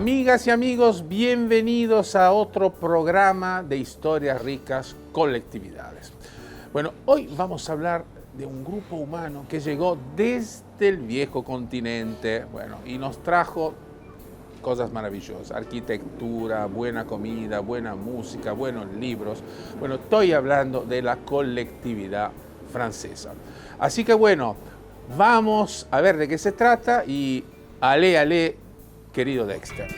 Amigas y amigos, bienvenidos a otro programa de historias ricas, colectividades. Bueno, hoy vamos a hablar de un grupo humano que llegó desde el viejo continente, bueno, y nos trajo cosas maravillosas, arquitectura, buena comida, buena música, buenos libros. Bueno, estoy hablando de la colectividad francesa. Así que bueno, vamos a ver de qué se trata y allez, querido Dexter.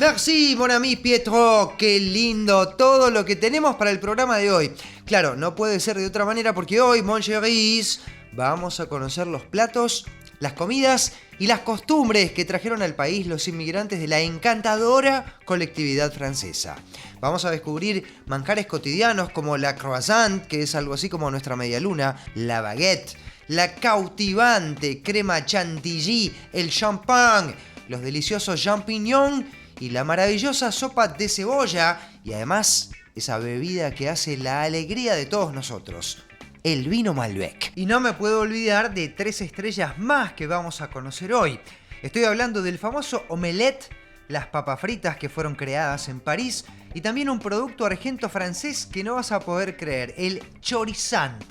Merci, mon ami Pietro. Qué lindo todo lo que tenemos para el programa de hoy. Claro, no puede ser de otra manera porque hoy, mon chéris, vamos a conocer los platos, las comidas y las costumbres que trajeron al país los inmigrantes de la encantadora colectividad francesa. Vamos a descubrir manjares cotidianos como la croissant, que es algo así como nuestra medialuna, la baguette, la cautivante crema chantilly, el champagne, los deliciosos champignons y la maravillosa sopa de cebolla y además esa bebida que hace la alegría de todos nosotros, el vino Malbec. Y no me puedo olvidar de 3 estrellas más que vamos a conocer hoy. Estoy hablando del famoso omelette, las papas fritas que fueron creadas en París y también un producto argento-francés que no vas a poder creer, el chorizant.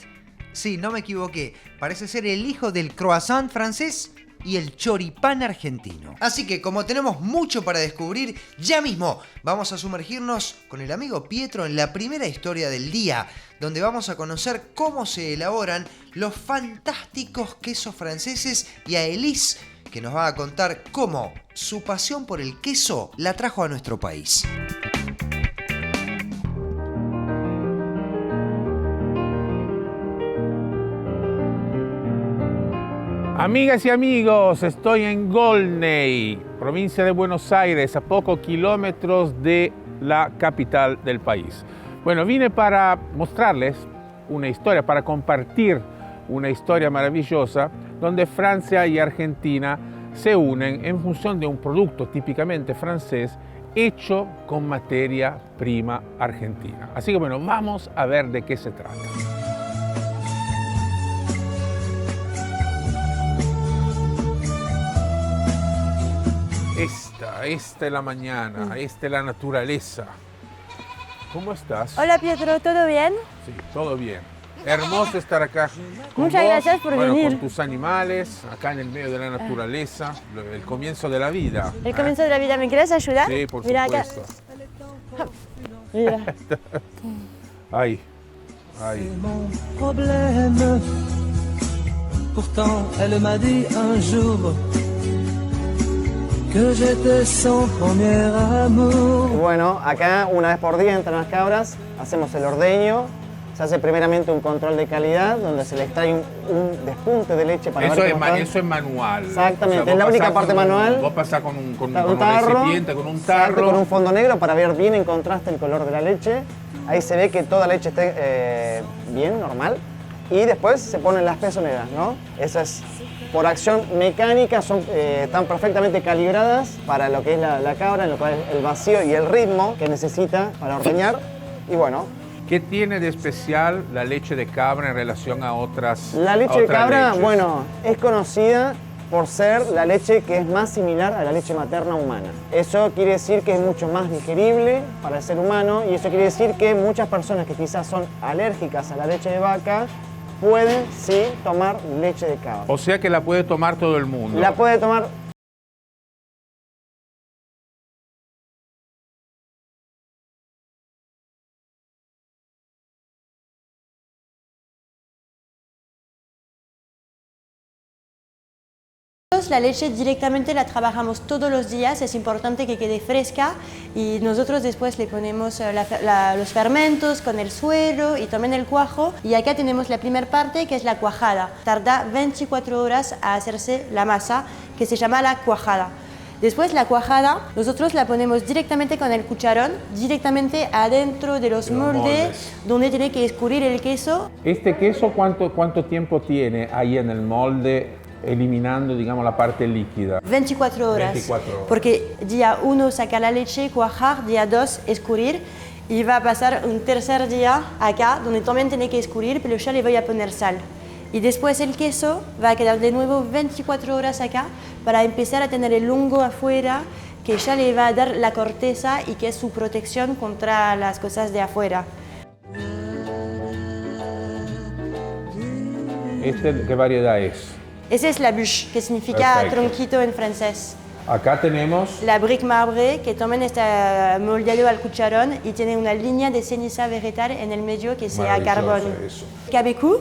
Sí, no me equivoqué, parece ser el hijo del croissant francés y el choripán argentino. Así que como tenemos mucho para descubrir, ya mismo vamos a sumergirnos con el amigo Pietro en la primera historia del día, donde vamos a conocer cómo se elaboran los fantásticos quesos franceses y a Elise, que nos va a contar cómo su pasión por el queso la trajo a nuestro país. Amigas y amigos, estoy en Golney, provincia de Buenos Aires, a pocos kilómetros de la capital del país. Bueno, vine para mostrarles una historia, para compartir una historia maravillosa donde Francia y Argentina se unen en función de un producto típicamente francés hecho con materia prima argentina. Así que bueno, vamos a ver de qué se trata. Esta es la mañana, esta es la naturaleza. ¿Cómo estás? Hola Pietro, ¿todo bien? Sí, todo bien. Hermoso estar acá con Muchas vos, gracias por venir. Con tus animales, acá en el medio de la naturaleza, el comienzo de la vida. El comienzo de la vida, ¿me quieres ayudar? Sí, por Mira supuesto. Acá. Mira. Ay. Problème. Pourtant, elle m'a dit un jour que j'étais son premier amour. Bueno, acá una vez por día entran las cabras, hacemos el ordeño, se hace primeramente un control de calidad donde se le extrae un despunte de leche para ver cómo está. Eso es manual. Exactamente, O sea, es la única parte manual. Vos pasás con un tarro, recipiente, con un exacto, tarro. con un fondo negro para ver bien en contraste el color de la leche. Ahí se ve que toda la leche esté bien, normal. Y después se ponen las pezoneras, ¿no? Esas por acción mecánica están perfectamente calibradas para lo que es la cabra, en lo cual es el vacío y el ritmo que necesita para ordeñar. Y bueno. ¿Qué tiene de especial la leche de cabra en relación a otras La leche de cabra, leches? bueno, es conocida por ser la leche que es más similar a la leche materna humana. Eso quiere decir que es mucho más digerible para el ser humano y eso quiere decir que muchas personas que quizás son alérgicas a la leche de vaca pueden, sí, tomar leche de cabra. O sea que la puede tomar todo el mundo. La puede tomar. La leche directamente la trabajamos todos los días, es importante que quede fresca y nosotros después le ponemos los fermentos con el suero y también el cuajo. Y acá tenemos la primera parte que es la cuajada. Tarda 24 horas a hacerse la masa que se llama la cuajada. Después la cuajada, nosotros la ponemos directamente con el cucharón, directamente adentro de los moldes donde tiene que escurrir el queso. ¿Este queso cuánto tiempo tiene ahí en el molde? Eliminando, digamos, la parte líquida. 24 horas. 24 horas. Porque día 1 saca la leche, cuajar, día 2 escurrir y va a pasar un tercer día acá donde también tiene que escurrir, pero ya le voy a poner sal. Y después el queso va a quedar de nuevo 24 horas acá para empezar a tener el hongo afuera que ya le va a dar la corteza y que es su protección contra las cosas de afuera. ¿Qué variedad es? Esa es la bûche, que significa Perfecto. tronquito en francés. Acá tenemos La brique marbrée, que también está moldeado al cucharón y tiene una línea de ceniza vegetal en el medio que sea Maravilloso carbón. eso. Quebecois,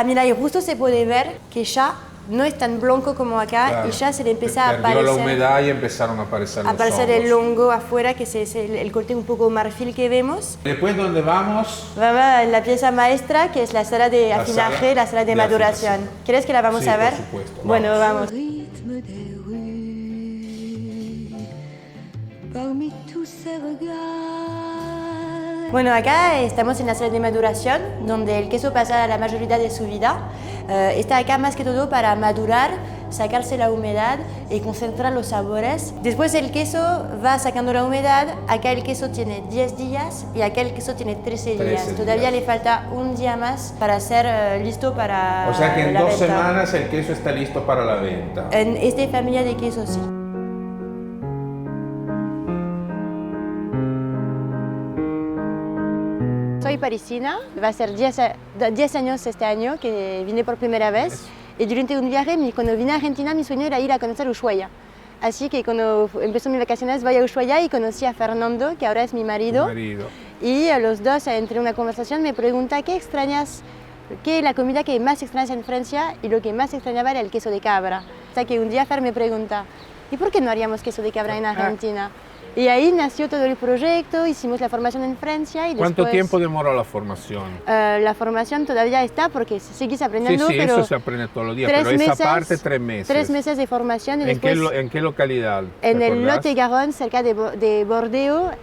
mira, y justo se puede ver que ya no es tan blanco como acá, Claro. y ya se le empieza a Perdió la aparecer, humedad y empezaron a aparecer los el hongos. hongo afuera, que es el corte un poco marfil que vemos. Después, ¿dónde vamos? Vamos a la pieza maestra, que es la sala de La afinaje, sala la sala de de maduración. afinación. ¿Quieres que la vamos Sí, a ver? por supuesto, Bueno, vamos. vamos. Rythme des rues, parmi tous ces regards. Bueno, acá estamos en la sala de maduración, donde el queso pasa la mayoría de su vida. Está acá más que todo para madurar, sacarse la humedad y concentrar los sabores. Después el queso va sacando la humedad. Acá el queso tiene 10 días y acá el queso tiene 13 días. 13 Todavía días. le falta un día más para ser listo para O sea que en la 2 venta. semanas el queso está listo para la venta. En esta familia de quesos, sí. Soy parisina, va a ser 10 años este año que vine por primera vez. Y durante un viaje, cuando vine a Argentina, mi sueño era ir a conocer Ushuaia. Así que cuando empezó mis vacaciones, voy a Ushuaia y conocí a Fernando, que ahora es mi marido. Y a los dos, entre una conversación, me pregunta qué extrañas, qué es la comida que más extrañas en Francia, y lo que más extrañaba era el queso de cabra. Hasta que un día Fer me pregunta, ¿y por qué no haríamos queso de cabra en Argentina? Y ahí nació todo el proyecto, hicimos la formación en Francia y ¿Cuánto después, tiempo demoró la formación? La formación todavía está porque seguís aprendiendo, Sí, sí, pero eso se aprende todos los días, 3 pero esa meses, parte 3 meses. 3 meses de formación y ¿En después en qué localidad? en ¿Te el acordás? Lot-et-Garonne, cerca de Bordeaux,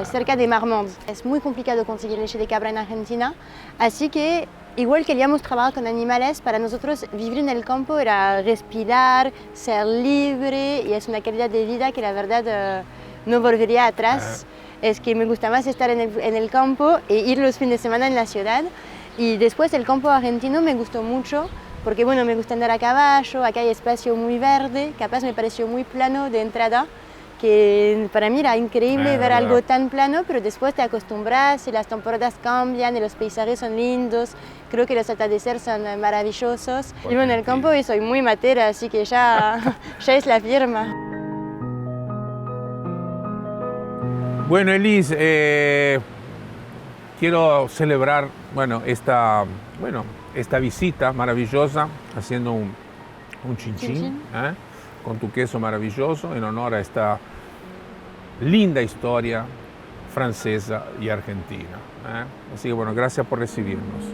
cerca de Marmande. Es muy complicado conseguir leche de cabra en Argentina, así que igual queríamos trabajar con animales, para nosotros vivir en el campo era respirar, ser libre, y es una calidad de vida que la verdad no volvería atrás. Es que me gusta más estar en el campo e ir los fines de semana en la ciudad. Y después el campo argentino me gustó mucho, porque bueno, me gusta andar a caballo, acá hay espacio muy verde, capaz me pareció muy plano de entrada, que para mí era increíble ver verdad. algo tan plano, pero después te acostumbras y las temporadas cambian y los paisajes son lindos. Creo que los atardeceres son maravillosos. Vivo en el campo y soy muy matera, así que ya es la firma. Bueno, Elise, quiero celebrar esta visita maravillosa, haciendo un chin-chin, con tu queso maravilloso, en honor a esta linda historia francesa y argentina. Así que bueno, gracias por recibirnos.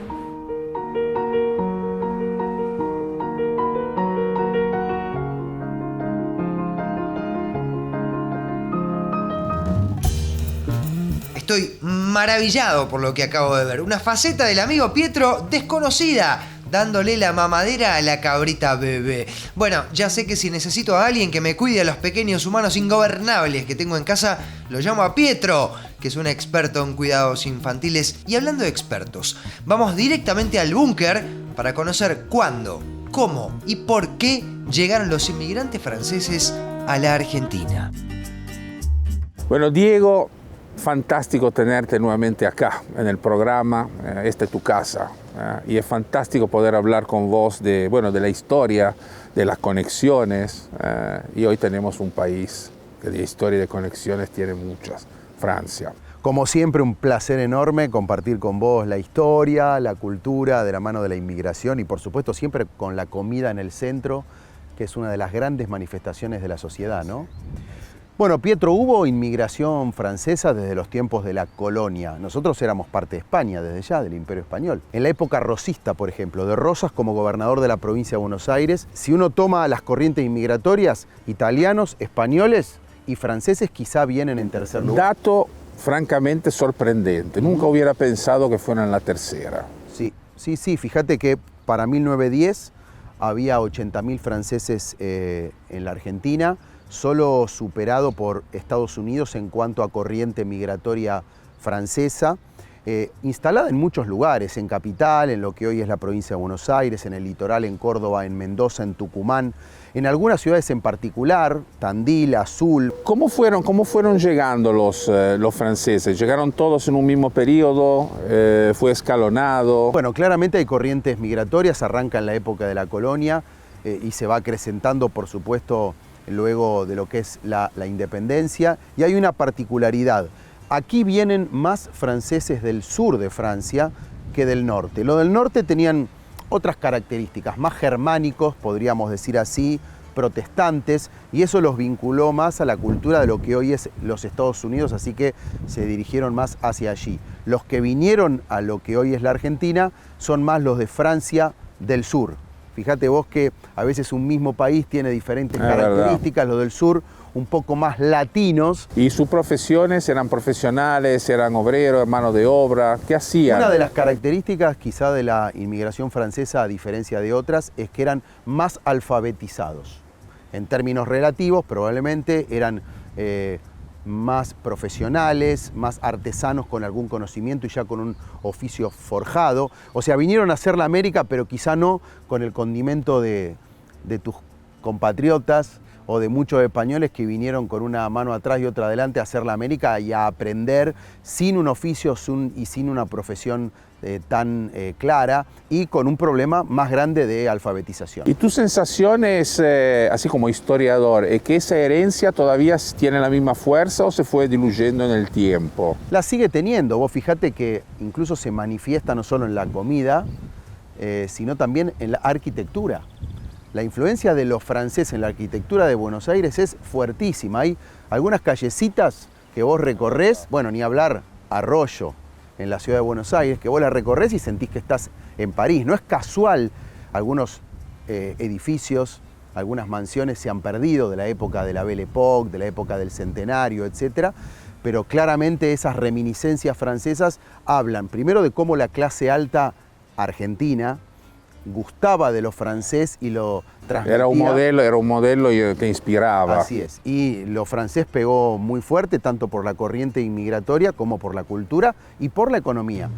Estoy maravillado por lo que acabo de ver. Una faceta del amigo Pietro desconocida, dándole la mamadera a la cabrita bebé. Bueno, ya sé que si necesito a alguien que me cuide a los pequeños humanos ingobernables que tengo en casa, lo llamo a Pietro, que es un experto en cuidados infantiles. Y hablando de expertos, vamos directamente al búnker para conocer cuándo, cómo y por qué llegaron los inmigrantes franceses a la Argentina. Bueno, Diego, fantástico tenerte nuevamente acá en el programa. Esta es tu casa. Y es fantástico poder hablar con vos de la historia, de las conexiones. Y hoy tenemos un país que de historia y de conexiones tiene muchas, Francia. Como siempre, un placer enorme compartir con vos la historia, la cultura de la mano de la inmigración y por supuesto siempre con la comida en el centro, que es una de las grandes manifestaciones de la sociedad, ¿no? Bueno, Pietro, hubo inmigración francesa desde los tiempos de la colonia. Nosotros éramos parte de España desde ya, del Imperio Español. En la época rosista, por ejemplo, de Rosas como gobernador de la provincia de Buenos Aires, si uno toma las corrientes inmigratorias, italianos, españoles y franceses quizá vienen en tercer lugar. Dato francamente sorprendente. Nunca hubiera pensado que fueran la tercera. Sí, fíjate que para 1910 había 80.000 franceses en la Argentina, solo superado por Estados Unidos en cuanto a corriente migratoria francesa. instalada en muchos lugares, en Capital, en lo que hoy es la provincia de Buenos Aires, en el litoral, en Córdoba, en Mendoza, en Tucumán, en algunas ciudades en particular, Tandil, Azul. ¿Cómo fueron llegando los franceses? ¿Llegaron todos en un mismo periodo? ¿Fue escalonado? Bueno, claramente hay corrientes migratorias, arranca en la época de la colonia y se va acrecentando, por supuesto, luego de lo que es la independencia. Y hay una particularidad. Aquí vienen más franceses del sur de Francia que del norte. Los del norte tenían otras características, más germánicos, podríamos decir así, protestantes, y eso los vinculó más a la cultura de lo que hoy es los Estados Unidos, así que se dirigieron más hacia allí. Los que vinieron a lo que hoy es la Argentina son más los de Francia del sur. Fíjate vos que a veces un mismo país tiene diferentes características, los del sur un poco más latinos. ¿Y sus profesiones eran profesionales, eran obreros, mano de obra? ¿Qué hacían? Una de las características quizá de la inmigración francesa, a diferencia de otras, es que eran más alfabetizados. En términos relativos, probablemente eran más profesionales, más artesanos con algún conocimiento y ya con un oficio forjado. O sea, vinieron a hacer la América, pero quizá no con el condimento de tus compatriotas o de muchos españoles que vinieron con una mano atrás y otra adelante a hacer la América y a aprender sin un oficio y sin una profesión tan clara y con un problema más grande de alfabetización. ¿Y tu sensación es, así como historiador, es que esa herencia todavía tiene la misma fuerza o se fue diluyendo en el tiempo? La sigue teniendo. Vos fijate que incluso se manifiesta no solo en la comida, sino también en la arquitectura. La influencia de los franceses en la arquitectura de Buenos Aires es fuertísima. Hay algunas callecitas que vos recorrés, bueno, ni hablar Arroyo, en la ciudad de Buenos Aires, que vos la recorrés y sentís que estás en París. No es casual, algunos edificios, algunas mansiones se han perdido de la época de la Belle Époque, de la época del Centenario, etc. Pero claramente esas reminiscencias francesas hablan primero de cómo la clase alta argentina gustaba de lo francés y lo transmitía. Era un modelo que inspiraba. Así es. Y lo francés pegó muy fuerte, tanto por la corriente inmigratoria como por la cultura y por la economía.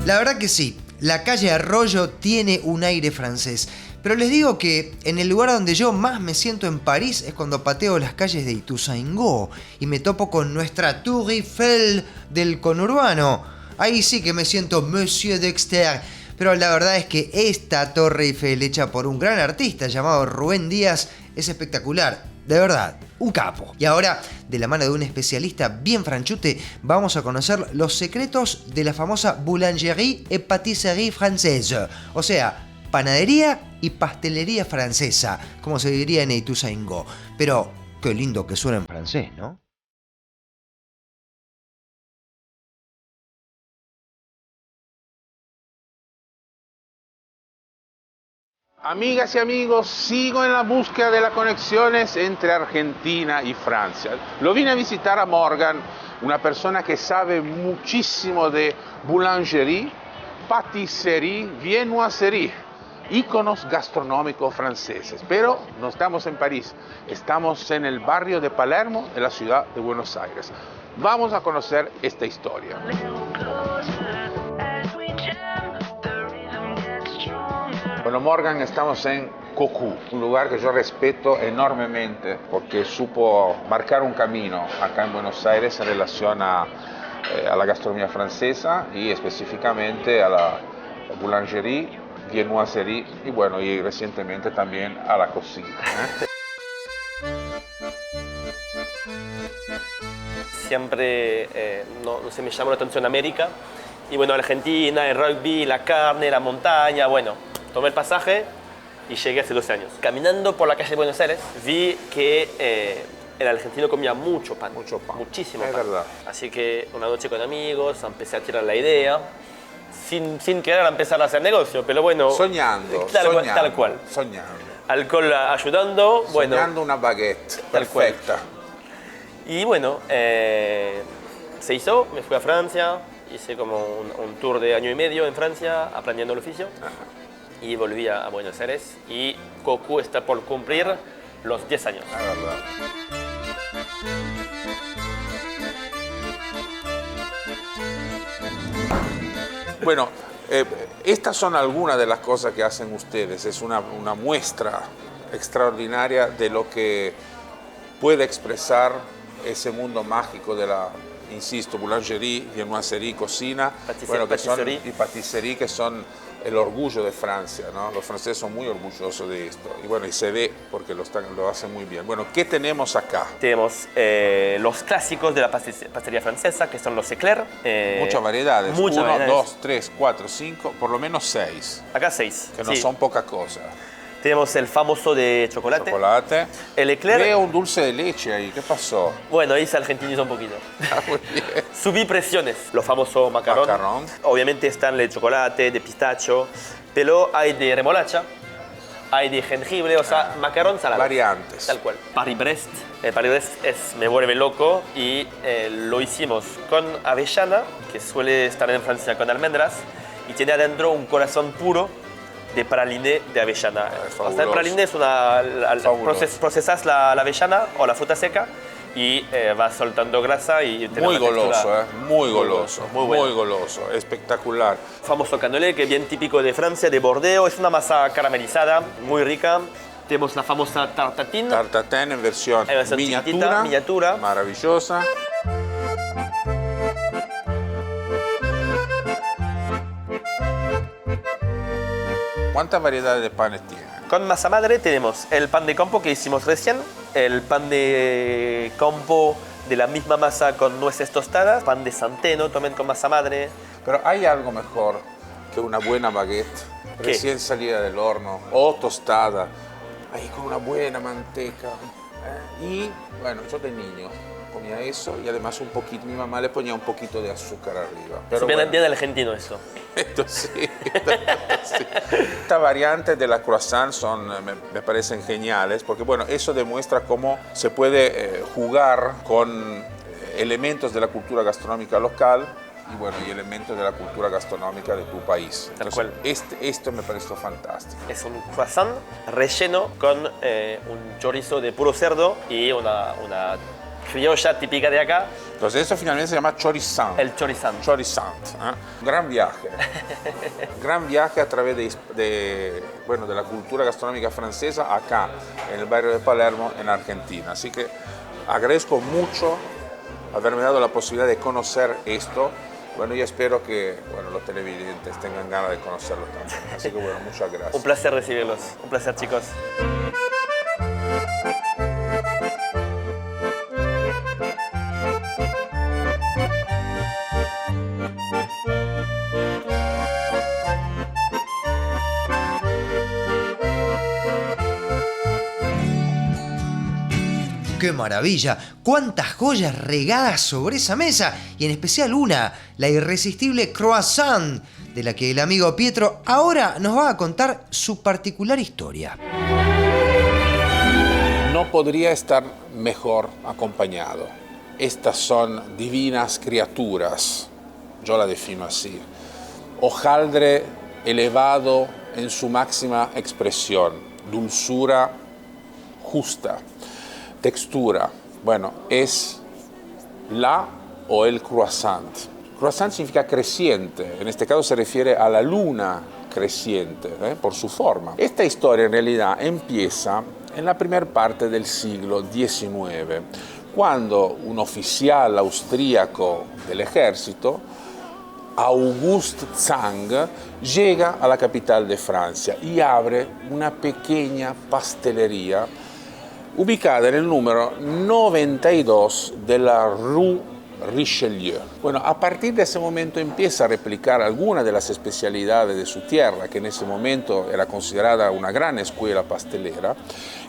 La verdad que sí, la calle Arroyo tiene un aire francés. Pero les digo que en el lugar donde yo más me siento en París es cuando pateo las calles de Ituzaingó y me topo con nuestra Tour Eiffel del conurbano. Ahí sí que me siento Monsieur Dexter. Pero la verdad es que esta Torre Eiffel hecha por un gran artista llamado Rubén Díaz es espectacular, de verdad, un capo. Y ahora, de la mano de un especialista bien franchute, vamos a conocer los secretos de la famosa Boulangerie et Pâtisserie Française, o sea, panadería y pastelería francesa, como se diría en Ituzaingó. Pero qué lindo que suena en francés, ¿no? Amigas y amigos, sigo en la búsqueda de las conexiones entre Argentina y Francia. Lo vine a visitar a Morgan, una persona que sabe muchísimo de boulangerie, pâtisserie, viennoiserie, íconos gastronómicos franceses. Pero no estamos en París, estamos en el barrio de Palermo, de la ciudad de Buenos Aires. Vamos a conocer esta historia. Bueno, Morgan, estamos en Cocu, un lugar que yo respeto enormemente porque supo marcar un camino acá en Buenos Aires en relación a la gastronomía francesa y específicamente a la boulangerie, viennoiserie y bueno, y recientemente también a la cocina. Siempre no se me llamó la atención América y bueno, Argentina, el rugby, la carne, la montaña, bueno. Tomé el pasaje y llegué hace 12 años. Caminando por la calle de Buenos Aires, vi que el argentino comía mucho pan. Muchísimo pan. Es verdad. Así que una noche con amigos empecé a tirar la idea, sin querer empezar a hacer negocio, pero bueno... Soñando. Tal cual. Soñando. Alcohol ayudando, bueno... Soñando una baguette perfecta. Y bueno, se hizo, me fui a Francia, hice como un tour de año y medio en Francia, aprendiendo el oficio. Ajá. Y volví a Buenos Aires y Cocu está por cumplir los 10 años. La verdad. Bueno, estas son algunas de las cosas que hacen ustedes. Es una muestra extraordinaria de lo que puede expresar ese mundo mágico de la, insisto, boulangerie, viennoiserie, cocina, bueno, que son, y patisserie, que son el orgullo de Francia, ¿no? Los franceses son muy orgullosos de esto. Y bueno, y se ve porque lo hacen muy bien. Bueno, ¿qué tenemos acá? Tenemos los clásicos de la pastelería francesa, que son los éclairs. Muchas variedades. Muchas 1, variedades. 2, 3, 4, 5, por lo menos 6. Acá 6. Que no son poca cosa. Tenemos el famoso de chocolate. Chocolate. El éclair. Veo un dulce de leche ahí. ¿Qué pasó? Bueno, ahí se argentinizó un poquito. Muy bien. Subí presiones. Los famosos macarrón. Macarrón. Obviamente están de chocolate, de pistacho, pero hay de remolacha, hay de jengibre, o sea, macarrón salado. Variantes. Tal cual. Paris-Brest. El Paris-Brest me vuelve loco y lo hicimos con avellana, que suele estar en Francia con almendras, y tiene adentro un corazón puro de praliné de avellana. O sea, el praliné es procesas la avellana o la fruta seca y va soltando grasa y tiene Muy una goloso, textura muy goloso, muy bueno. muy goloso, espectacular. Famoso canelé, que es bien típico de Francia, de Bordeaux. Es una masa caramelizada, muy rica. Tenemos la famosa tartatine. Tartatén en versión chiquitita, miniatura, miniatura. maravillosa. ¿Cuántas variedades de panes tiene? Con masa madre tenemos el pan de campo que hicimos recién, el pan de campo de la misma masa con nueces tostadas, pan de centeno también con masa madre. Pero hay algo mejor que una buena baguette recién salida del horno o tostada, ahí con una buena manteca. Y bueno, yo de niño comía eso y además un poquito, mi mamá le ponía un poquito de azúcar arriba. Pero Es bien, bueno, bien argentino eso. esto sí, sí. Estas variantes de la croissant me parecen geniales porque bueno, eso demuestra cómo se puede jugar con elementos de la cultura gastronómica local y bueno, y elementos de la cultura gastronómica de tu país. Tal Entonces, cual. Esto me pareció fantástico. Es un croissant relleno con un chorizo de puro cerdo y una criolla típica de acá, Entonces eso finalmente se llama chorizant. el chorizant. Chorizant, ¿eh? Gran viaje. Gran viaje a través de la cultura gastronómica francesa acá, en el barrio de Palermo, en Argentina. Así que agradezco mucho haberme dado la posibilidad de conocer esto. Bueno, y espero que los televidentes tengan ganas de conocerlo también. Así que bueno, muchas gracias. Un placer recibirlos. Un placer, chicos. ¡Qué maravilla! ¡Cuántas joyas regadas sobre esa mesa! Y en especial una, la irresistible croissant, de la que el amigo Pietro ahora nos va a contar su particular historia. No podría estar mejor acompañado. Estas son divinas criaturas, yo la defino así. Hojaldre elevado en su máxima expresión, dulzura justa, textura. Bueno, es la o el croissant. Croissant significa creciente, en este caso se refiere a la luna creciente, por su forma. Esta historia en realidad empieza en la primera parte del siglo XIX, cuando un oficial austríaco del ejército, Auguste Zang, llega a la capital de Francia y abre una pequeña pastelería ubicada en el número 92 de la Rue Richelieu. Bueno, a partir de ese momento empieza a replicar algunas de las especialidades de su tierra, que en ese momento era considerada una gran escuela pastelera,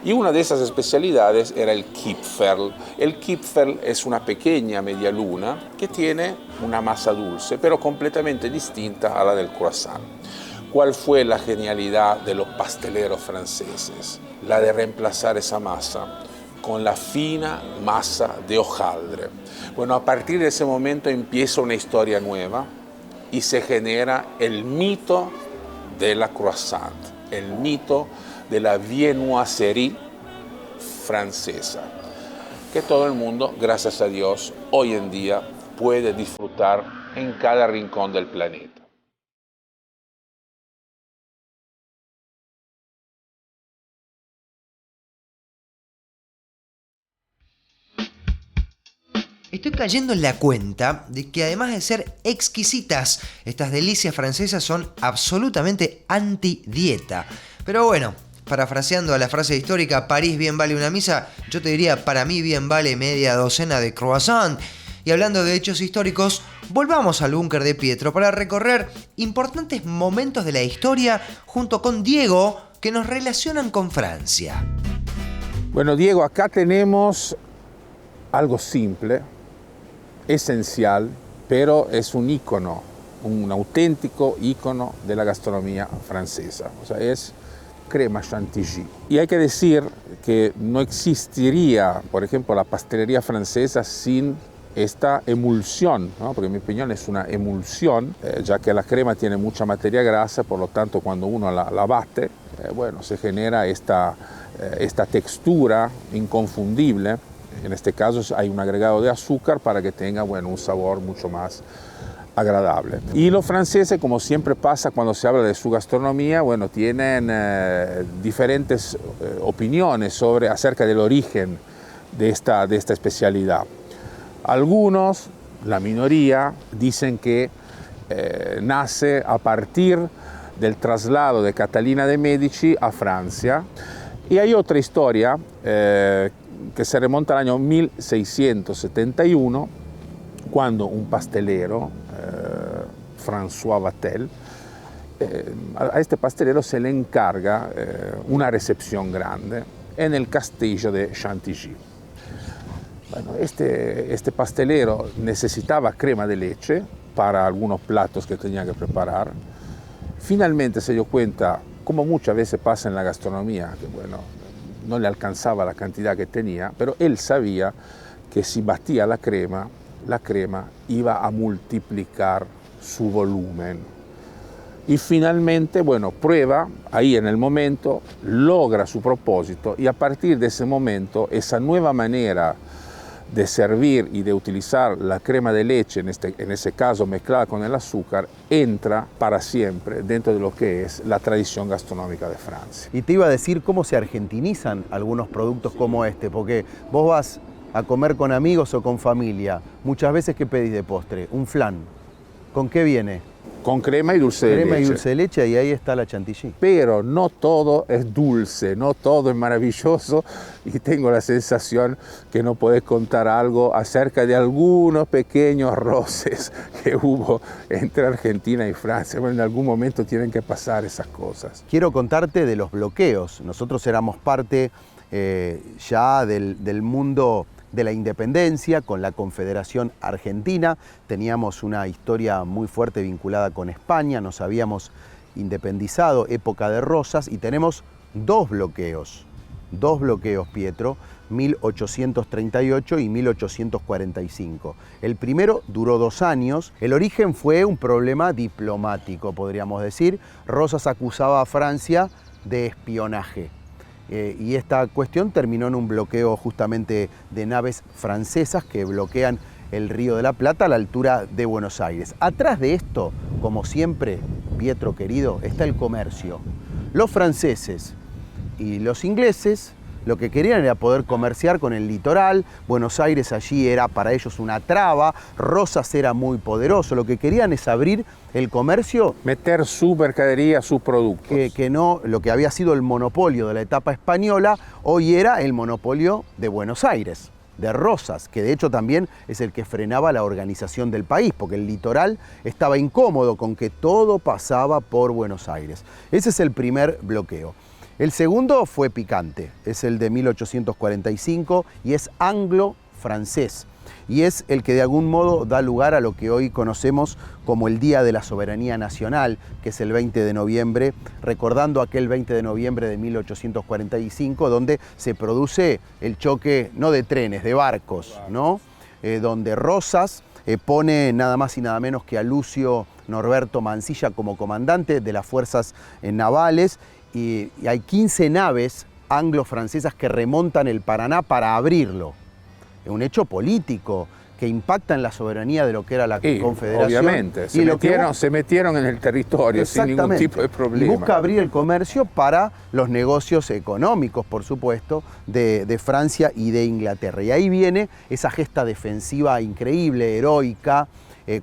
y una de esas especialidades era el Kipferl. El Kipferl es una pequeña media luna que tiene una masa dulce, pero completamente distinta a la del croissant. ¿Cuál fue la genialidad de los pasteleros franceses? La de reemplazar esa masa con la fina masa de hojaldre. Bueno, a partir de ese momento empieza una historia nueva y se genera el mito de la croissant, el mito de la viennoiserie francesa, que todo el mundo, gracias a Dios, hoy en día puede disfrutar en cada rincón del planeta. Estoy cayendo en la cuenta de que además de ser exquisitas, estas delicias francesas son absolutamente anti-dieta. Pero bueno, parafraseando a la frase histórica, París bien vale una misa, yo te diría, para mí bien vale media docena de croissants. Y hablando de hechos históricos, volvamos al búnker de Pietro para recorrer importantes momentos de la historia junto con Diego que nos relacionan con Francia. Bueno, Diego, acá tenemos algo simple, esencial, pero es un ícono, un auténtico ícono de la gastronomía francesa. O sea, es crema chantilly. Y hay que decir que no existiría, por ejemplo, la pastelería francesa sin esta emulsión, ¿no? Porque en mi opinión es una emulsión, ya que la crema tiene mucha materia grasa, por lo tanto cuando uno la bate, bueno, se genera esta textura inconfundible. En este caso hay un agregado de azúcar para que tenga, bueno, un sabor mucho más agradable. Y los franceses, como siempre pasa cuando se habla de su gastronomía, bueno, tienen diferentes opiniones acerca del origen de esta especialidad. Algunos, la minoría, dicen que nace a partir del traslado de Catalina de Medici a Francia. Y hay otra historia que se remonta al año 1671, cuando un pastelero, François Vatel, a este pastelero se le encarga una recepción grande en el castillo de Chantilly. Bueno, este pastelero necesitaba crema de leche para algunos platos que tenía que preparar. Finalmente se dio cuenta, como muchas veces pasa en la gastronomía, que bueno, no le alcanzaba la cantidad que tenía, pero él sabía que si batía la crema iba a multiplicar su volumen. Y finalmente, bueno, prueba ahí en el momento, logra su propósito y a partir de ese momento, esa nueva manera de servir y de utilizar la crema de leche, en ese caso mezclada con el azúcar, entra para siempre dentro de lo que es la tradición gastronómica de Francia. Y te iba a decir cómo se argentinizan algunos productos como este, porque vos vas a comer con amigos o con familia, muchas veces ¿qué pedís de postre? Un flan. ¿Con qué viene? Con crema y dulce de leche. Crema y dulce de leche y ahí está la chantilly. Pero no todo es dulce, no todo es maravilloso y tengo la sensación que no podés contar algo acerca de algunos pequeños roces que hubo entre Argentina y Francia. Bueno, en algún momento tienen que pasar esas cosas. Quiero contarte de los bloqueos. Nosotros éramos parte ya del mundo de la independencia con la Confederación Argentina. Teníamos una historia muy fuerte vinculada con España, nos habíamos independizado, época de Rosas, y tenemos dos bloqueos, Pietro, 1838 y 1845. El primero duró 2 años. El origen fue un problema diplomático, podríamos decir. Rosas acusaba a Francia de espionaje. Y esta cuestión terminó en un bloqueo justamente de naves francesas que bloquean el Río de la Plata a la altura de Buenos Aires. Atrás de esto, como siempre, Pietro querido, está el comercio. Los franceses y los ingleses lo que querían era poder comerciar con el litoral. Buenos Aires allí era para ellos una traba, Rosas era muy poderoso. Lo que querían es abrir el comercio. Meter su mercadería, sus productos. Que no, lo que había sido el monopolio de la etapa española, hoy era el monopolio de Buenos Aires, de Rosas, que de hecho también es el que frenaba la organización del país, porque el litoral estaba incómodo con que todo pasaba por Buenos Aires. Ese es el primer bloqueo. El segundo fue picante, es el de 1845 y es anglo-francés. Y es el que de algún modo da lugar a lo que hoy conocemos como el Día de la Soberanía Nacional, que es el 20 de noviembre, recordando aquel 20 de noviembre de 1845, donde se produce el choque no de trenes, de barcos, ¿no? Donde Rosas pone nada más y nada menos que a Lucio Norberto Mansilla como comandante de las fuerzas navales, y hay 15 naves anglo-francesas que remontan el Paraná para abrirlo. Un hecho político que impactan la soberanía de lo que era la Confederación. Obviamente, se metieron en el territorio sin ningún tipo de problema. Y busca abrir el comercio para los negocios económicos, por supuesto, de Francia y de Inglaterra. Y ahí viene esa gesta defensiva increíble, heroica,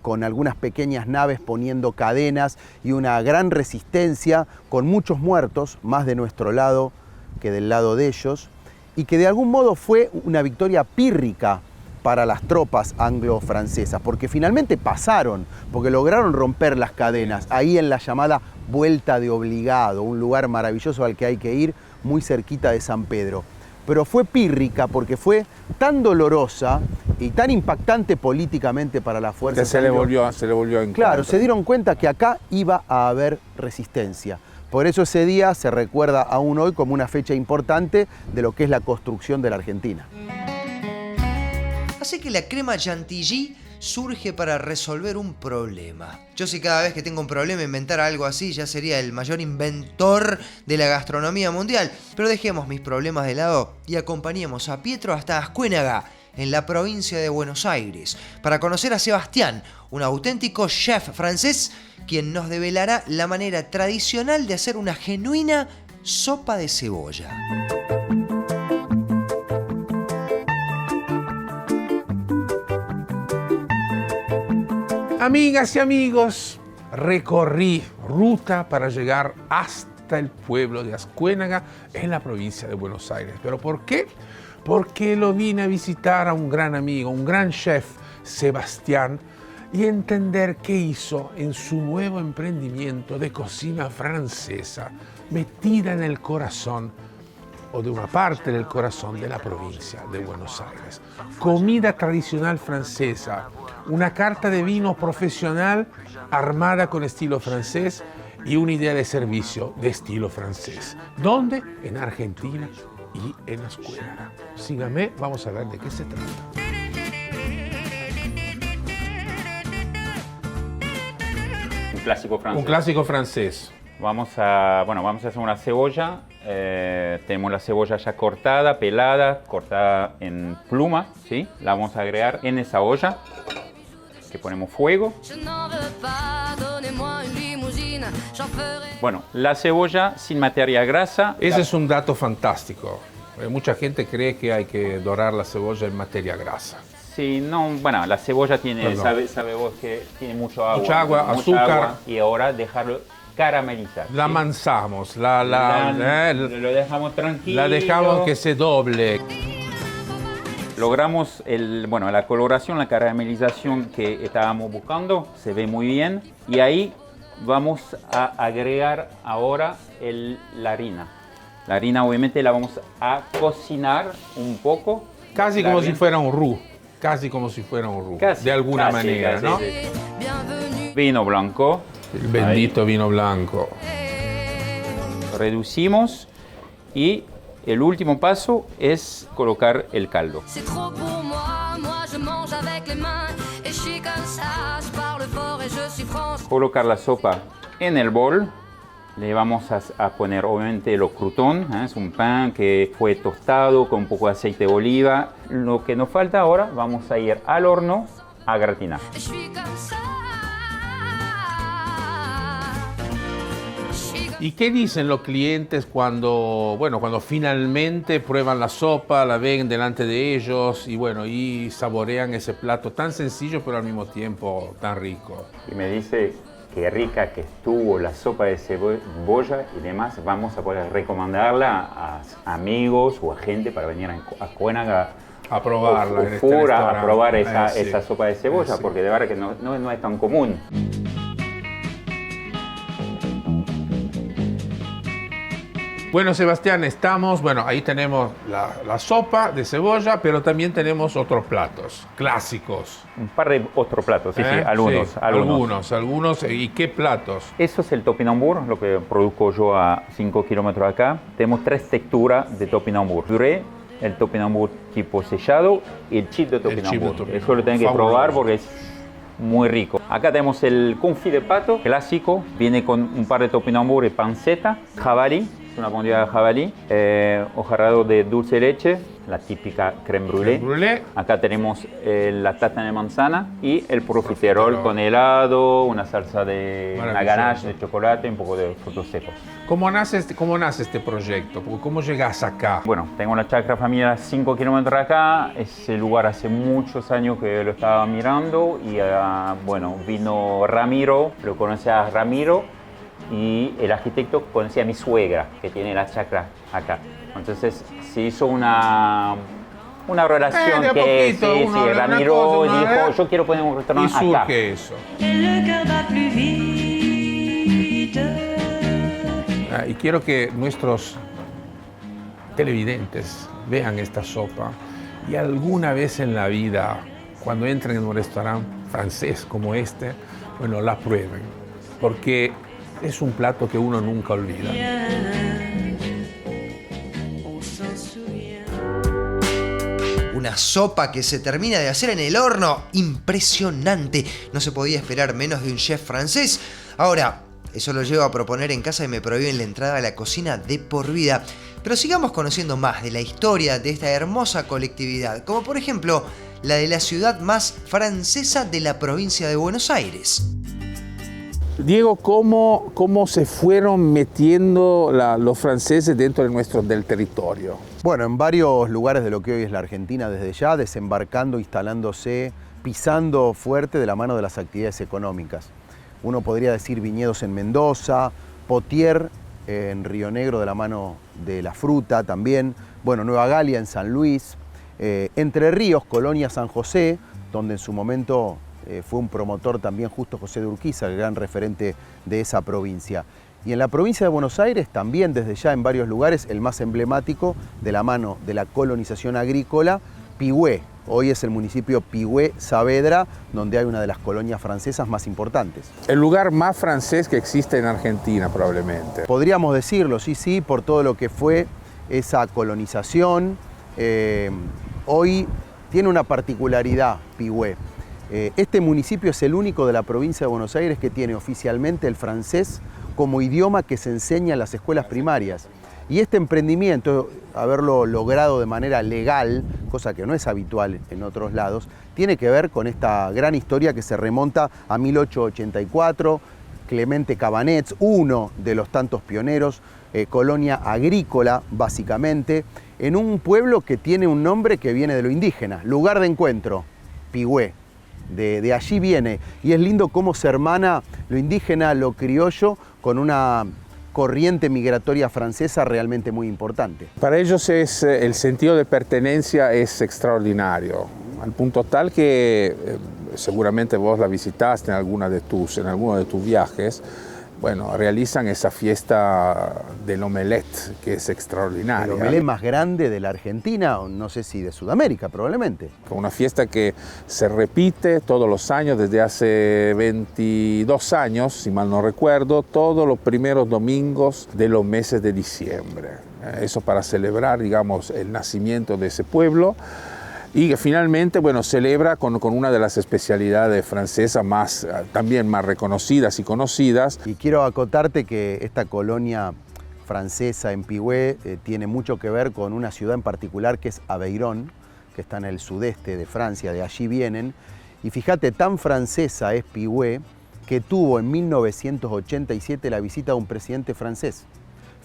con algunas pequeñas naves poniendo cadenas y una gran resistencia, con muchos muertos, más de nuestro lado que del lado de ellos, y que de algún modo fue una victoria pírrica para las tropas anglo-francesas, porque finalmente pasaron, porque lograron romper las cadenas, ahí en la llamada Vuelta de Obligado, un lugar maravilloso al que hay que ir, muy cerquita de San Pedro. Pero fue pírrica porque fue tan dolorosa y tan impactante políticamente para la fuerza. Que se le volvió en Claro, contra. se dieron cuenta que acá iba a haber resistencia. Por eso ese día se recuerda aún hoy como una fecha importante de lo que es la construcción de la Argentina. Así que la crema chantilly surge para resolver un problema. Yo si cada vez que tengo un problema inventar algo así, ya sería el mayor inventor de la gastronomía mundial. Pero dejemos mis problemas de lado y acompañemos a Pietro hasta Ascuénaga, en la provincia de Buenos Aires, para conocer a Sebastián, un auténtico chef francés, quien nos develará la manera tradicional de hacer una genuina sopa de cebolla. Amigas y amigos, recorrí ruta para llegar hasta el pueblo de Ascuénaga en la provincia de Buenos Aires. ¿Pero por qué? Porque lo vine a visitar a un gran amigo, un gran chef, Sebastián, y entender qué hizo en su nuevo emprendimiento de cocina francesa, metida en el corazón, o de una parte del corazón de la provincia de Buenos Aires. Comida tradicional francesa, una carta de vino profesional armada con estilo francés y una idea de servicio de estilo francés. ¿Dónde? En Argentina y en Ascuénaga. Síganme, vamos a ver de qué se trata. Un clásico francés. Un clásico francés. Vamos a hacer una cebolla. Tenemos la cebolla ya cortada, pelada, cortada en pluma, ¿sí? La vamos a agregar en esa olla, que ponemos fuego. Bueno, la cebolla sin materia grasa. Ese es un dato fantástico. Mucha gente cree que hay que dorar la cebolla en materia grasa. Sí, no, bueno, la cebolla tiene, sabe vos que tiene mucho agua. Mucha agua, azúcar. Agua, y ahora dejarlo caramelizar. La ¿sí? amansamos, Lo dejamos tranquilo. La dejamos que se doble. Logramos la coloración, la caramelización que estábamos buscando, se ve muy bien. Y ahí vamos a agregar ahora la harina. La harina obviamente la vamos a cocinar un poco. Casi como si fuera un roux. Casi como si fuera un roux. De alguna manera, ¿no? Sí. Vino blanco. El bendito vino blanco. Reducimos y el último paso es colocar el caldo. Colocar la sopa en el bol. Le vamos a poner obviamente los croutons, es un pan que fue tostado con un poco de aceite de oliva. Lo que nos falta ahora, vamos a ir al horno a gratinar. ¿Y qué dicen los clientes cuando finalmente prueban la sopa, la ven delante de ellos y saborean ese plato tan sencillo pero al mismo tiempo tan rico? Y me dice qué rica que estuvo la sopa de cebolla y demás. Vamos a poder recomendarla a amigos o a gente para venir a Ascuénaga a probarla a probar esa sopa de cebolla, porque de verdad que no es tan común. Bueno, Sebastián, ahí tenemos la sopa de cebolla, pero también tenemos otros platos clásicos. Un par de otros platos, sí, algunos. ¿Y qué platos? Eso es el topinambur, lo que produzco yo a 5 kilómetros de acá. Tenemos 3 texturas de topinambur. Puré, el topinambur tipo sellado y el chip de topinambur. Eso lo tienen que probar porque es muy rico. Acá tenemos el confit de pato clásico, viene con un par de topinambur y panceta, jabalí, una condida de jabalí, hojarasco de dulce de leche, la típica crème brûlée. Acá tenemos la tarta de manzana y el profiterol con helado, una salsa de una ganache de chocolate y un poco de frutos secos. ¿Cómo nace este proyecto? ¿Cómo llegas acá? Bueno, tengo la chacra familiar a 5 kilómetros acá. Ese lugar hace muchos años que lo estaba mirando y bueno, vino Ramiro, lo conocía a Ramiro y el arquitecto conocía a mi suegra que tiene la chacra acá. Entonces se hizo una relación que Ramiro dijo, yo quiero poner un restaurante acá. Y surge eso. Y quiero que nuestros televidentes vean esta sopa y alguna vez en la vida, cuando entren en un restaurante francés como este, bueno, la prueben, porque es un plato que uno nunca olvida. Una sopa que se termina de hacer en el horno. Impresionante. No se podía esperar menos de un chef francés. Ahora, eso lo llevo a proponer en casa y me prohíben la entrada a la cocina de por vida. Pero sigamos conociendo más de la historia de esta hermosa colectividad, como por ejemplo la de la ciudad más francesa de la provincia de Buenos Aires. Diego, ¿cómo se fueron metiendo los franceses dentro del territorio? Bueno, en varios lugares de lo que hoy es la Argentina desde ya, desembarcando, instalándose, pisando fuerte de la mano de las actividades económicas. Uno podría decir viñedos en Mendoza, Potier en Río Negro de la mano de la fruta también, bueno, Nueva Galia en San Luis, Entre Ríos, Colonia San José, donde en su momento fue un promotor también Justo José de Urquiza, el gran referente de esa provincia. Y en la provincia de Buenos Aires también desde ya en varios lugares, el más emblemático de la mano de la colonización agrícola, Pigüé. Hoy es el municipio Pigüé Saavedra, donde hay una de las colonias francesas más importantes. El lugar más francés que existe en Argentina probablemente. Podríamos decirlo, sí, por todo lo que fue esa colonización. Hoy tiene una particularidad Pigüé. Este municipio es el único de la provincia de Buenos Aires que tiene oficialmente el francés como idioma que se enseña en las escuelas primarias. Y este emprendimiento, haberlo logrado de manera legal, cosa que no es habitual en otros lados, tiene que ver con esta gran historia que se remonta a 1884, Clemente Cabanets, uno de los tantos pioneros, colonia agrícola básicamente, en un pueblo que tiene un nombre que viene de lo indígena, lugar de encuentro, Pigüé. De allí viene, y es lindo cómo se hermana lo indígena, lo criollo, con una corriente migratoria francesa realmente muy importante. Para ellos el sentido de pertenencia es extraordinario, al punto tal que seguramente vos la visitaste en alguno de tus viajes. Bueno, realizan esa fiesta del omelette, que es extraordinaria. El omelette más grande de la Argentina, no sé si de Sudamérica, probablemente. Una fiesta que se repite todos los años, desde hace 22 años, si mal no recuerdo, todos los primeros domingos de los meses de diciembre. Eso para celebrar, digamos, el nacimiento de ese pueblo. Y que finalmente, bueno, celebra con una de las especialidades francesas también más reconocidas y conocidas. Y quiero acotarte que esta colonia francesa en Pigüé tiene mucho que ver con una ciudad en particular que es Aveyron, que está en el sudeste de Francia, de allí vienen. Y fíjate, tan francesa es Pigüé que tuvo en 1987 la visita de un presidente francés.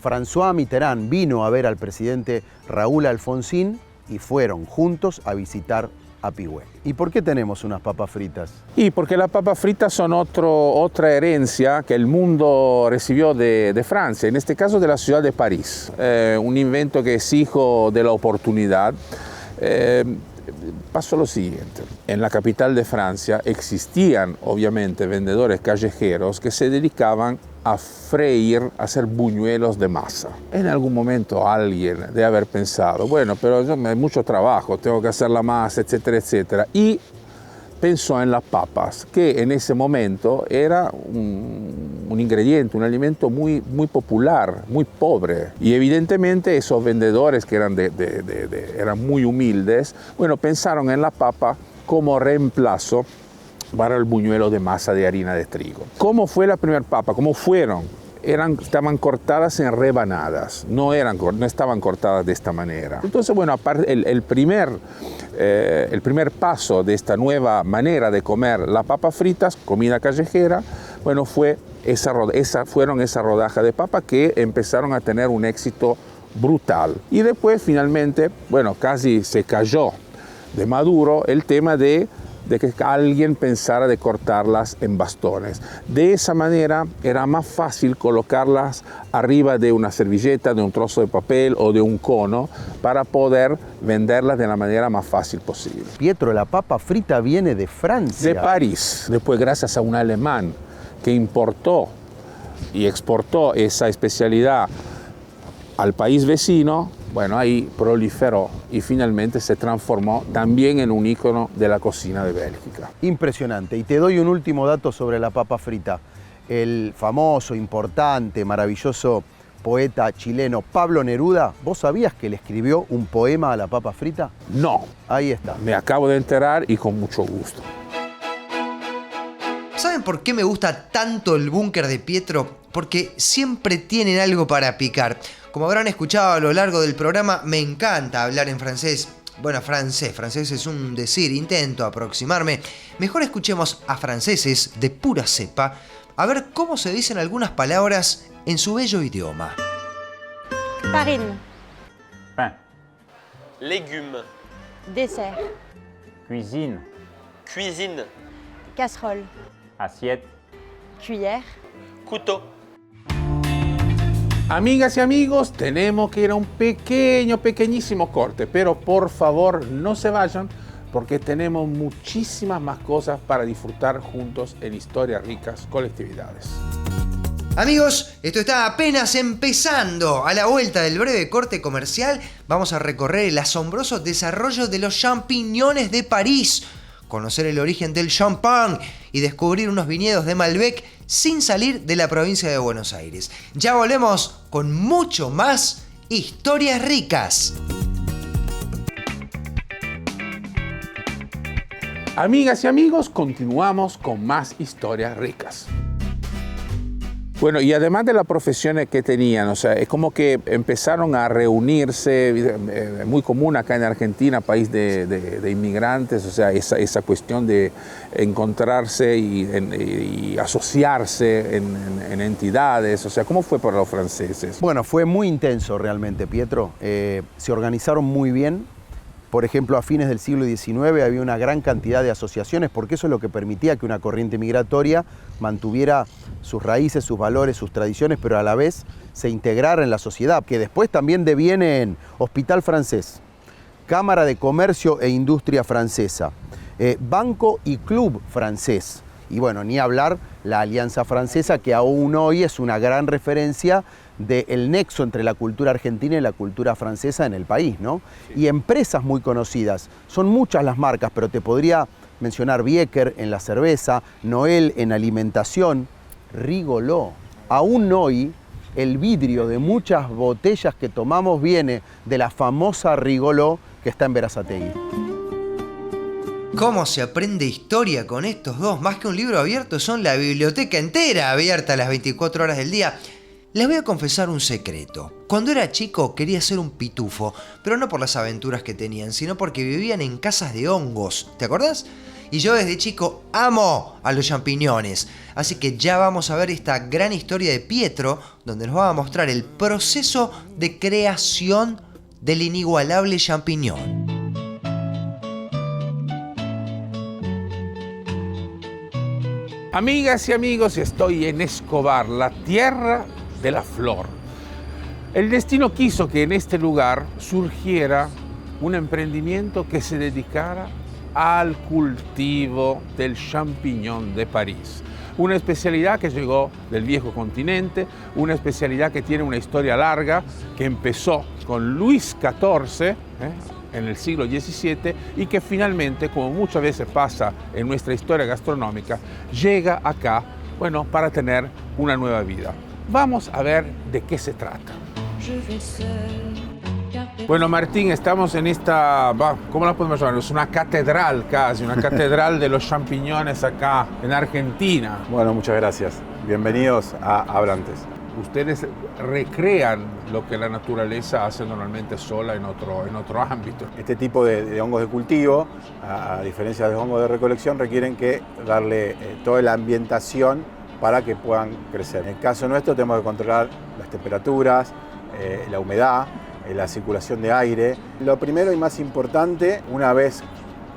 François Mitterrand vino a ver al presidente Raúl Alfonsín y fueron juntos a visitar a Pigüé. ¿Y por qué tenemos unas papas fritas? Y porque las papas fritas son otra herencia que el mundo recibió de Francia, en este caso de la ciudad de París. Un invento que es hijo de la oportunidad. Pasó lo siguiente, en la capital de Francia existían obviamente vendedores callejeros que se dedicaban a freír, a hacer buñuelos de masa. En algún momento alguien debe haber pensado, bueno, pero hay mucho trabajo, tengo que hacer la masa, etcétera, etcétera. Y pensó en las papas, que en ese momento era un ingrediente, un alimento muy popular, muy pobre. Y evidentemente esos vendedores que eran muy humildes, bueno, pensaron en la papa como reemplazo para el buñuelo de masa de harina de trigo. ¿Cómo fue la primera papa? ¿Cómo fueron estaban cortadas en rebanadas, no estaban cortadas de esta manera. Entonces, bueno, el primer paso de esta nueva manera de comer las papas fritas, comida callejera, bueno, fueron esa rodaja de papa que empezaron a tener un éxito brutal. Y después, finalmente, bueno, casi se cayó de maduro el tema de que alguien pensara de cortarlas en bastones. De esa manera era más fácil colocarlas arriba de una servilleta, de un trozo de papel o de un cono para poder venderlas de la manera más fácil posible. Pietro, la papa frita viene de Francia. De París. Después, gracias a un alemán que importó y exportó esa especialidad al país vecino, bueno, ahí proliferó y finalmente se transformó también en un ícono de la cocina de Bélgica. Impresionante. Y te doy un último dato sobre la papa frita. El famoso, importante, maravilloso poeta chileno Pablo Neruda, ¿vos sabías que le escribió un poema a la papa frita? No. Ahí está. Me acabo de enterar y con mucho gusto. ¿Saben por qué me gusta tanto el búnker de Pietro? Porque siempre tienen algo para picar. Como habrán escuchado a lo largo del programa, me encanta hablar en francés. Bueno, francés es un decir, intento aproximarme. Mejor escuchemos a franceses de pura cepa a ver cómo se dicen algunas palabras en su bello idioma. Farine, Pain, Légumes, dessert, cuisine, cuisine, casserole, assiette, cuillère. couteau. Amigas y amigos, tenemos que ir a un pequeñísimo corte, pero por favor no se vayan porque tenemos muchísimas más cosas para disfrutar juntos en Historias Ricas Colectividades. Amigos, esto está apenas empezando. A la vuelta del breve corte comercial vamos a recorrer el asombroso desarrollo de los champiñones de París, conocer el origen del champán y descubrir unos viñedos de Malbec sin salir de la provincia de Buenos Aires. Ya volvemos con mucho más Historias Ricas. Amigas y amigos, continuamos con más Historias Ricas. Bueno, y además de las profesiones que tenían, o sea, es como que empezaron a reunirse, muy común acá en Argentina, país de inmigrantes, o sea, esa cuestión de encontrarse y asociarse en entidades, o sea, ¿cómo fue para los franceses? Bueno, fue muy intenso realmente, Pietro. Se organizaron muy bien. Por ejemplo, a fines del siglo XIX había una gran cantidad de asociaciones porque eso es lo que permitía que una corriente migratoria mantuviera sus raíces, sus valores, sus tradiciones, pero a la vez se integrara en la sociedad, que después también deviene en Hospital Francés, Cámara de Comercio e Industria Francesa, Banco y Club Francés. Y bueno, ni hablar la Alianza Francesa, que aún hoy es una gran referencia del nexo entre la cultura argentina y la cultura francesa en el país, ¿no? Y empresas muy conocidas. Son muchas las marcas, pero te podría mencionar Biecker en la cerveza, Noel en alimentación, Rigolot. Aún hoy, el vidrio de muchas botellas que tomamos viene de la famosa Rigolot que está en Berazategui. ¿Cómo se aprende historia con estos dos? Más que un libro abierto, son la biblioteca entera abierta a las 24 horas del día. Les voy a confesar un secreto. Cuando era chico quería ser un pitufo, pero no por las aventuras que tenían, sino porque vivían en casas de hongos. ¿Te acordás? Y yo desde chico amo a los champiñones. Así que ya vamos a ver esta gran historia de Pietro, donde nos va a mostrar el proceso de creación del inigualable champiñón. Amigas y amigos, estoy en Escobar, la tierra de la flor. El destino quiso que en este lugar surgiera un emprendimiento que se dedicara al cultivo del champiñón de París. Una especialidad que llegó del viejo continente, una especialidad que tiene una historia larga, que empezó con Luis XIV, en el siglo XVII, y que finalmente, como muchas veces pasa en nuestra historia gastronómica, llega acá, bueno, para tener una nueva vida. Vamos a ver de qué se trata. Bueno, Martín, estamos en esta, ¿cómo la podemos llamar? Es una catedral casi, una catedral de los champiñones acá en Argentina. Bueno, muchas gracias. Bienvenidos a Hablantes. ustedes recrean lo que la naturaleza hace normalmente sola en otro ámbito. Este tipo de hongos de cultivo, a diferencia de los hongos de recolección, requieren que darle toda la ambientación para que puedan crecer. En el caso nuestro tenemos que controlar las temperaturas, la humedad, la circulación de aire. Lo primero y más importante, una vez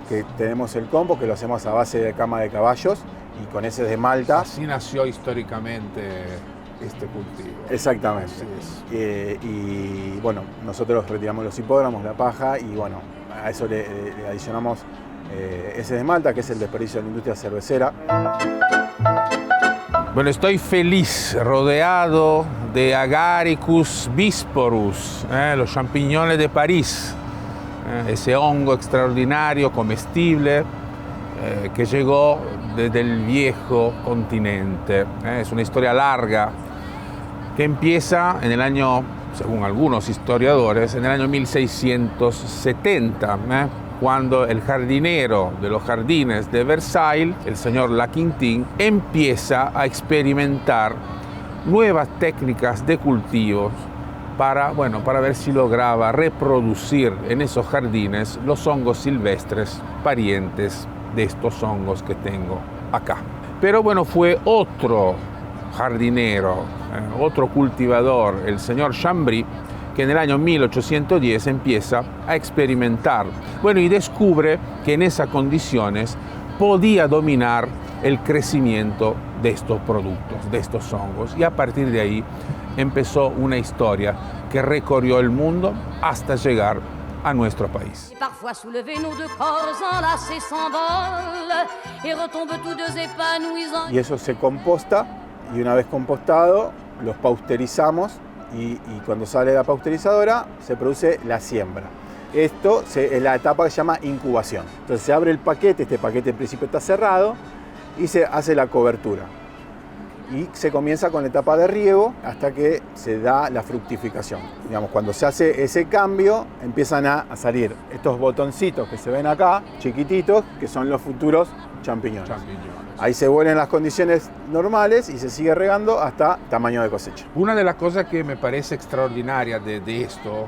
que tenemos el compost, que lo hacemos a base de cama de caballos y con heces de malta. Así nació históricamente este cultivo. Exactamente. Y bueno, nosotros retiramos los hipódromos, la paja, y bueno, a eso le adicionamos heces de malta, que es el desperdicio de la industria cervecera. Bueno, estoy feliz, rodeado de Agaricus bisporus, los champiñones de París, ese hongo extraordinario, comestible, que llegó desde el viejo continente. Es una historia larga que empieza en el año, según algunos historiadores, en el año 1670, cuando el jardinero de los jardines de Versailles, el señor Laquintín, empieza a experimentar nuevas técnicas de cultivos para ver si lograba reproducir en esos jardines los hongos silvestres parientes de estos hongos que tengo acá. Pero bueno, fue otro jardinero, otro cultivador, el señor Chambry, que en el año 1810 empieza a experimentar. Bueno, y descubre que en esas condiciones podía dominar el crecimiento de estos productos, de estos hongos. Y a partir de ahí empezó una historia que recorrió el mundo hasta llegar a nuestro país. Parfois soulever nos deux corps enlacés s'envolent et retombent tous deux épanouis. Y eso se composta, y una vez compostado los pausterizamos, y cuando sale la pausterizadora se produce la siembra. Esto es la etapa que se llama incubación. Entonces se abre el paquete, este paquete en principio está cerrado, y se hace la cobertura. Y se comienza con la etapa de riego hasta que se da la fructificación. Digamos, cuando se hace ese cambio, empiezan a salir estos botoncitos que se ven acá, chiquititos, que son los futuros champiñones. Ahí se vuelven las condiciones normales y se sigue regando hasta tamaño de cosecha. Una de las cosas que me parece extraordinaria de esto,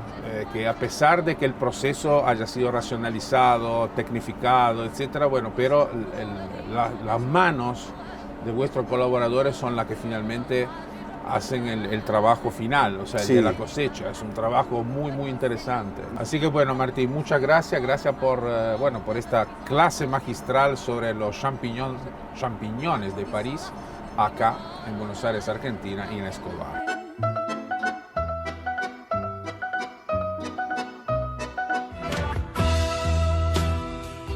que a pesar de que el proceso haya sido racionalizado, tecnificado, etcétera, bueno, pero las manos de vuestros colaboradores son las que finalmente hacen el trabajo final, o sea, el de la cosecha. Es un trabajo muy, muy interesante. Así que bueno, Martín, muchas gracias. Gracias por esta clase magistral sobre los champiñones de París, acá en Buenos Aires, Argentina, y en Escobar.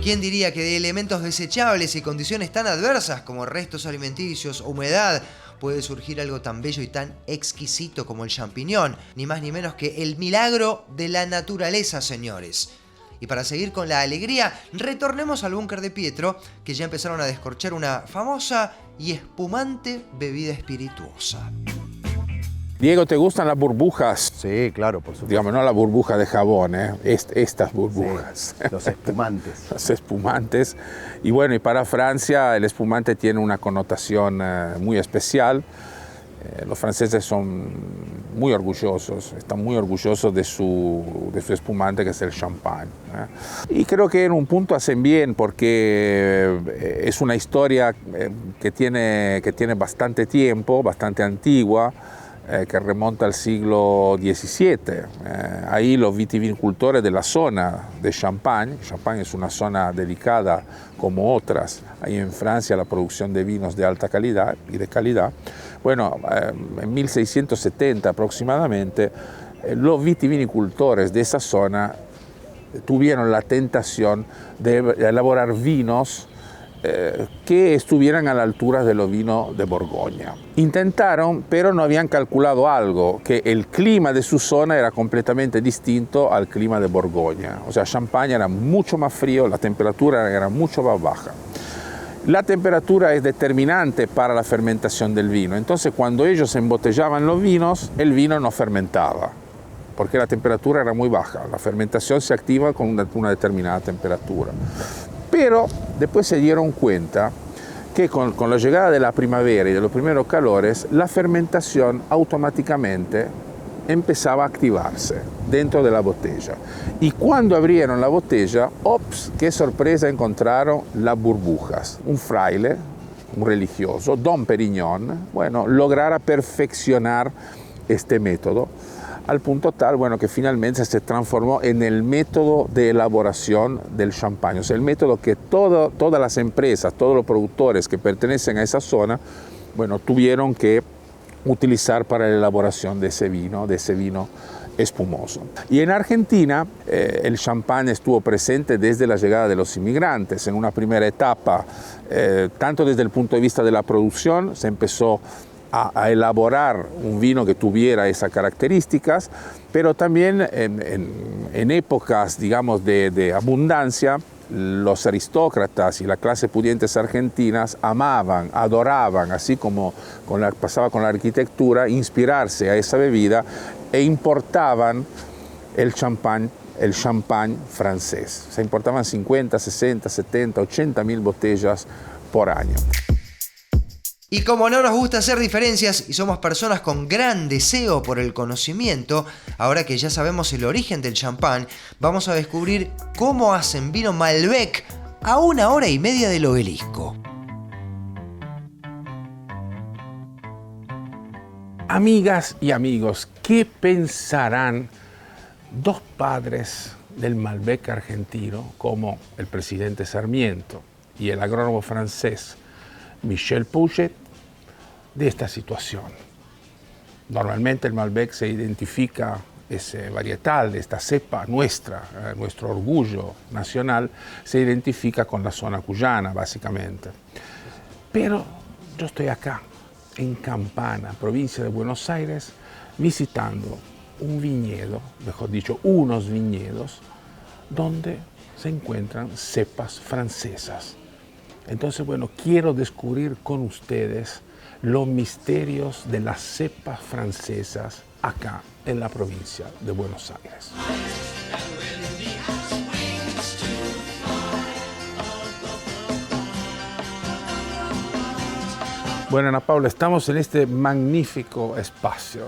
¿Quién diría que de elementos desechables y condiciones tan adversas como restos alimenticios o humedad puede surgir algo tan bello y tan exquisito como el champiñón? Ni más ni menos que el milagro de la naturaleza, señores. Y para seguir con la alegría, retornemos al búnker de Pietro, que ya empezaron a descorchar una famosa y espumante bebida espirituosa. Diego, ¿te gustan las burbujas? Sí, claro, por supuesto. Digamos, no la burbuja de jabón, estas burbujas. Sí, los espumantes. Los espumantes. Y bueno, y para Francia el espumante tiene una connotación muy especial. Los franceses son muy orgullosos, están muy orgullosos de su espumante, que es el champán. Y creo que en un punto hacen bien, porque es una historia que tiene bastante tiempo, bastante antigua, que remonta al siglo XVII. Ahí los vitivinicultores de la zona de Champagne es una zona dedicada como otras, ahí en Francia, a la producción de vinos de alta calidad y de calidad. Bueno, en 1670 aproximadamente, los vitivinicultores de esa zona tuvieron la tentación de elaborar vinos que estuvieran a la altura de los vinos de Borgoña. Intentaron, pero no habían calculado algo, que el clima de su zona era completamente distinto al clima de Borgoña. O sea, Champagne era mucho más frío, la temperatura era mucho más baja. La temperatura es determinante para la fermentación del vino. Entonces, cuando ellos embotellaban los vinos, el vino no fermentaba, porque la temperatura era muy baja. La fermentación se activa con una determinada temperatura. Pero después se dieron cuenta que con la llegada de la primavera y de los primeros calores, la fermentación automáticamente empezaba a activarse dentro de la botella. Y cuando abrieron la botella, ¡ops!, qué sorpresa encontraron las burbujas. Un fraile, un religioso, Don Perignon, bueno, lograra perfeccionar este método al punto tal, bueno, que finalmente se transformó en el método de elaboración del champán. O sea, el método que todas las empresas, todos los productores que pertenecen a esa zona, bueno, tuvieron que utilizar para la elaboración de ese vino espumoso. Y en Argentina el champán estuvo presente desde la llegada de los inmigrantes. En una primera etapa, tanto desde el punto de vista de la producción, se empezó a elaborar un vino que tuviera esas características, pero también en épocas, digamos, de abundancia, los aristócratas y la clase pudientes argentinas amaban, adoraban, así como pasaba con la arquitectura, inspirarse a esa bebida e importaban el champán francés. Se importaban 50, 60, 70, 80 mil botellas por año. Y como no nos gusta hacer diferencias y somos personas con gran deseo por el conocimiento, ahora que ya sabemos el origen del champán, vamos a descubrir cómo hacen vino Malbec a 1 hora y media del Obelisco. Amigas y amigos, ¿qué pensarán dos padres del Malbec argentino como el presidente Sarmiento y el agrónomo francés Michel Pouget de esta situación? Normalmente el Malbec se identifica, ese varietal de esta cepa nuestra, nuestro orgullo nacional, se identifica con la zona cuyana básicamente. Pero yo estoy acá, en Campana, provincia de Buenos Aires, visitando un viñedo, mejor dicho, unos viñedos, donde se encuentran cepas francesas. Entonces, bueno, quiero descubrir con ustedes los misterios de las cepas francesas acá en la provincia de Buenos Aires. Bueno, Ana Paula, estamos en este magnífico espacio,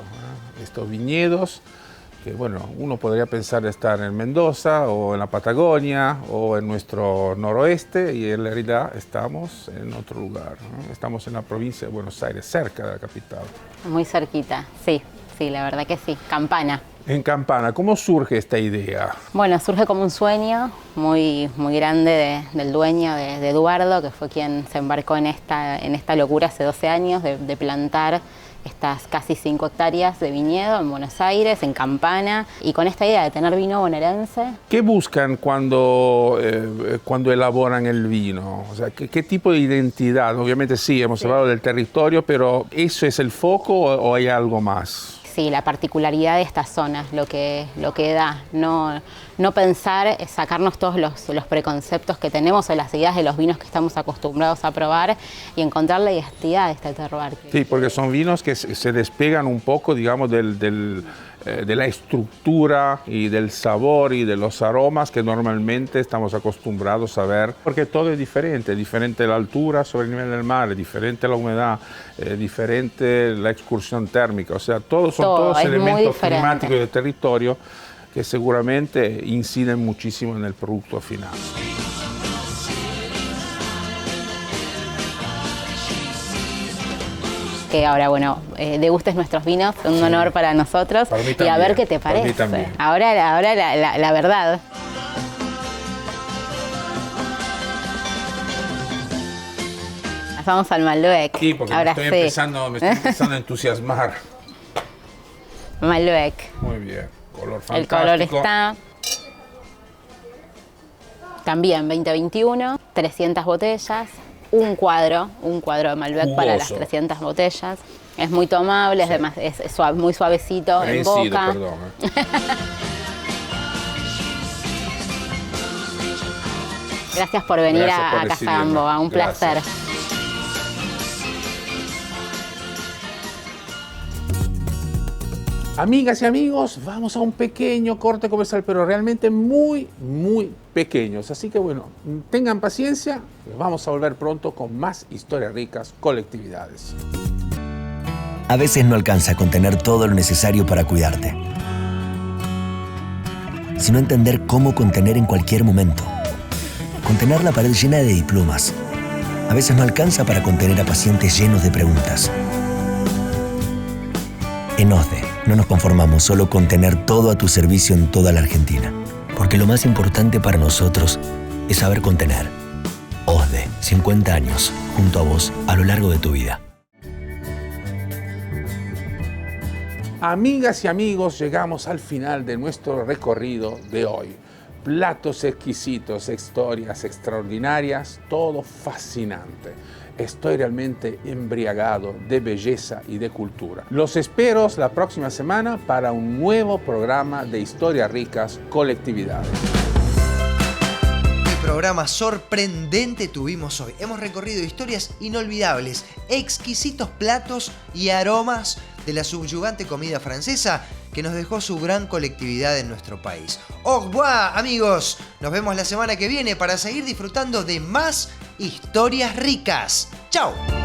estos viñedos, que bueno, uno podría pensar estar en Mendoza o en la Patagonia o en nuestro noroeste, y en realidad estamos en otro lugar, ¿no? Estamos en la provincia de Buenos Aires, cerca de la capital. Muy cerquita, sí, la verdad que sí, Campana. En Campana, ¿cómo surge esta idea? Bueno, surge como un sueño muy grande del dueño, de Eduardo, que fue quien se embarcó en esta locura hace 12 años de plantar estas casi 5 hectáreas de viñedo en Buenos Aires, en Campana, y con esta idea de tener vino bonaerense. ¿Qué buscan cuando elaboran el vino? O sea, ¿qué tipo de identidad? Obviamente sí, hemos hablado del territorio, pero ¿eso es el foco o hay algo más? Sí, la particularidad de esta zona, lo que da, no pensar, sacarnos todos los preconceptos que tenemos o las ideas de los vinos que estamos acostumbrados a probar y encontrar la identidad de este terroir. Sí, porque son vinos que se despegan un poco, digamos, de la estructura y del sabor y de los aromas que normalmente estamos acostumbrados a ver, porque todo es diferente la altura sobre el nivel del mar, diferente la humedad, diferente la excursión térmica, o sea, todos elementos climáticos y de territorio que seguramente inciden muchísimo en el producto final. Que ahora, bueno, degustes nuestros vinos, un honor para nosotros. Para mí y también, a ver qué te parece. Ahora la verdad. Vamos al Malbec. Sí, porque ahora me estoy empezando a entusiasmar. Malbec. Muy bien, color fantástico. El color está también 2021, 300 botellas. Un cuadro de Malbec jugoso para las 300 botellas. Es muy tomable, sí. es muy suavecito en boca. Perdón, Gracias por venir a Casa Gamboa, un placer. Amigas y amigos, vamos a un pequeño corte comercial, pero realmente muy pequeños. Así que bueno, tengan paciencia, vamos a volver pronto con más historias ricas, colectividades. A veces no alcanza con tener todo lo necesario para cuidarte, sino entender cómo contener en cualquier momento. Contener la pared llena de diplomas. A veces no alcanza para contener a pacientes llenos de preguntas. En OSDE no nos conformamos solo con tener todo a tu servicio en toda la Argentina, porque lo más importante para nosotros es saber contener. OSDE, 50 años, junto a vos, a lo largo de tu vida. Amigas y amigos, llegamos al final de nuestro recorrido de hoy. Platos exquisitos, historias extraordinarias, todo fascinante. Estoy realmente embriagado de belleza y de cultura. Los espero la próxima semana para un nuevo programa de Historias Ricas, Colectividades. Qué programa sorprendente tuvimos hoy. Hemos recorrido historias inolvidables, exquisitos platos y aromas de la subyugante comida francesa que nos dejó su gran colectividad en nuestro país. Au revoir, amigos. Nos vemos la semana que viene para seguir disfrutando de más historias ricas. ¡Chao!